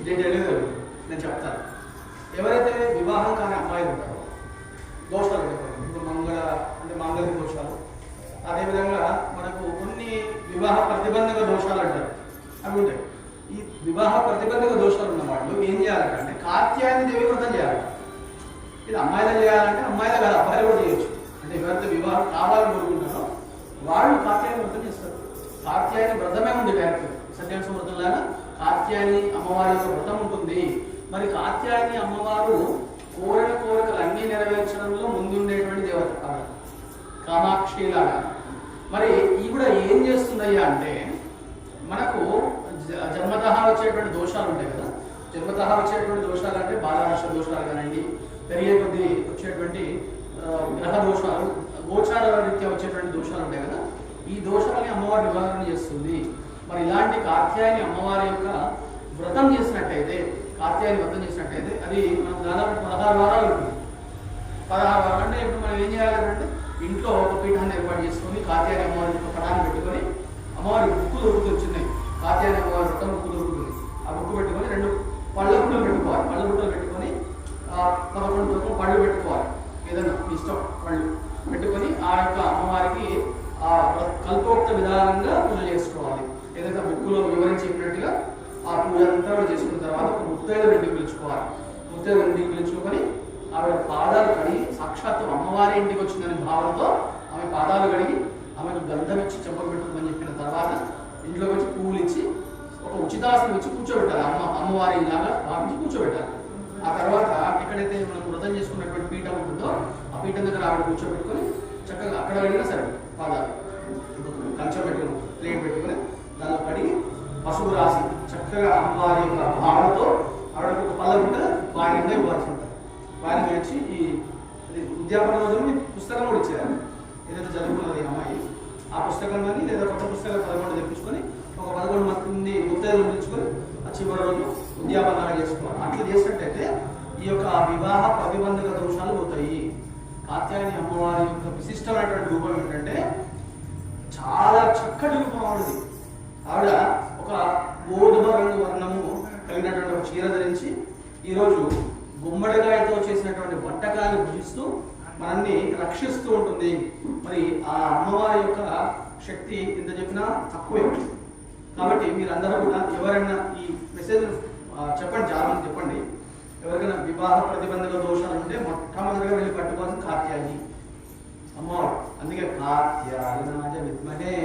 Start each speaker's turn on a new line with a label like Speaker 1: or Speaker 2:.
Speaker 1: Detail నేను చెప్తాను. ఎవరైతే వివాహం కాని అమ్మాయిలు ఉంటారో దోషాలు ఇప్పుడు మాంగళ్య దోషాలు, అదేవిధంగా మనకు కొన్ని వివాహ ప్రతిబంధక దోషాలు అంటారు, అవి ఉంటాయి. ఈ వివాహ ప్రతిబంధక దోషాలు ఉన్న వాళ్ళు ఏం చేయాలంటే కాత్యాయని దేవి వ్రతం చేయాలి. ఇది అమ్మాయిలో చేయాలంటే అమ్మాయిలో కాదు, అబ్బాయిలు కూడా చేయొచ్చు. అంటే ఎవరైతే వివాహం కావాలని కోరుకుంటారో వాళ్ళు కాత్యాయని వ్రతం చేస్తారు. కాత్యాయని వ్రతమే ఉంది డైరెక్ట్ సత్యనారాయణ వ్రతం లాగా కాత్యాయని అమ్మవారి యొక్క వ్రతం ఉంటుంది. మరి కాత్యాయని అమ్మవారు కోరిన కోరికలు అన్నీ నెరవేర్చడంలో ముందుండేటువంటి దేవత ఆవిడ, కామాక్షి లాగా. మరి ఈ కూడా ఏం చేస్తుందయ్యా అంటే మనకు జన్మతహా వచ్చేటువంటి దోషాలు ఉంటాయి కదా, జన్మతహా వచ్చేటువంటి దోషాలు అంటే బాలరాశ దోషాలు కానివ్వండి, పెరిగే కొద్దీ వచ్చేటువంటి గ్రహ దోషాలు, గోచార రీత్యా వచ్చేటువంటి దోషాలు ఉంటాయి కదా, ఈ దోషాలని అమ్మవారి నివారణ చేస్తుంది. మరి ఇలాంటి కాత్యాయని అమ్మవారి యొక్క వ్రతం చేసినట్టయితే, కాత్యాయని వ్రతం చేసినట్టయితే అది మనకు దాదాపు 16 వారాలు ఉంటుంది. 16 వారాలు అంటే ఇప్పుడు మనం ఏం చేయాలంటే ఇంట్లో ఒక పీఠాన్ని ఏర్పాటు చేసుకొని కాత్యాయని అమ్మవారి యొక్క పటాన్ని పెట్టుకొని, అమ్మవారి బుక్కు దొరుకుతుంది చిన్నవి, కాత్యాయని అమ్మవారి వ్రతం బుక్కు దొరుకుతుంది, ఆ బుక్కు పెట్టుకొని 2 పళ్ళ గుట్టలు పెట్టుకోవాలి. పళ్ళ గుట్టలు పెట్టుకొని 11 పళ్ళు పెట్టుకోవాలి, ఏదైనా ఇష్టం పళ్ళు పెట్టుకొని ఆ యొక్క అమ్మవారికి ఆ కల్పోక్త విధానంగా పూజ చేసుకోవాలి. ఏదైతే బుక్కులో వివరించి చెప్పినట్టుగా ఆ పూజ అంతా చేసుకున్న తర్వాత ఒక ముత్తైదు ఇంటికి పిలుచుకోవాలి. ముత్తైదు ఇంటికి పిలుచుకొని ఆవిడ పాదాలు కడిగి, సాక్షాత్తు అమ్మవారి ఇంటికి వచ్చిందనే భావనతో ఆమె పాదాలు కడిగి ఆమెకు గంధం ఇచ్చి చెంపలు పెట్టుకోమని చెప్పిన తర్వాత ఇంట్లోకి వచ్చి పువ్వులు ఇచ్చి ఒక ఉచితాసనం ఇచ్చి కూర్చోబెట్టాలి. అమ్మవారి లాగా భావించి కూర్చోబెట్టాలి. ఆ తర్వాత ఎక్కడైతే మనం వ్రతం చేసుకున్నటువంటి పీఠం ఉంటుందో ఆ పీఠం దగ్గర ఆవిడ కూర్చోబెట్టుకొని చక్కగా అక్కడ కడిగినా సరే పాదాలు కంచె పెట్టుకుని ప్లేట్ పెట్టుకుని దానిలో కడిగి పసుపు రాసి చక్కగా అమ్మవారి యొక్క భావనతో ఆవిడకు ఒక పళ్ళ ఉంటే వారి నిండా ఇవ్వాల్సి ఉంటుంది. వారిని వచ్చి ఈ ఉద్యాపన రోజున పుస్తకం కూడా ఇచ్చేదాన్ని, ఏదైతే చదువుకున్నది అమ్మాయి ఆ పుస్తకం కానీ లేదా కొత్త పుస్తకాలు 11 తెప్పించుకొని ఒక 11 మంది ముత్తైదులు పిలుచుకొని ఆ చివరి రోజు ఉద్యాపనాలు చేసుకోవాలి. అట్లా చేసినట్టయితే ఈ యొక్క వివాహ ప్రతిబంధక దోషాలు పోతాయి. కాత్యాయని అమ్మవారి యొక్క విశిష్టమైనటువంటి రూపం ఏంటంటే చాలా చక్కటి రూపం ఆవిడది. ఆవిడ ఒక గోధుమ రంగు వర్ణము కలిగినటువంటి ఒక చీర ధరించి ఈరోజు గుమ్మడికాయతో చేసినటువంటి వంటకాలు భుజిస్తూ మనల్ని రక్షిస్తూ ఉంటుంది. మరి ఆ అమ్మవారి యొక్క శక్తి ఎంత చెప్పినా తక్కువే. కాబట్టి మీరందరూ కూడా ఎవరైనా ఈ మెసేజ్ చెప్పండి, చాలా మంది చెప్పండి. ఎవరికైనా వివాహ ప్రతిబంధక దోషాలు ఉంటే మొట్టమొదటిగా వెళ్ళి పట్టుకోవాల్సిన కాత్యాయని అమ్మవారు. అందుకే కాత్యాయనాయ విద్మహే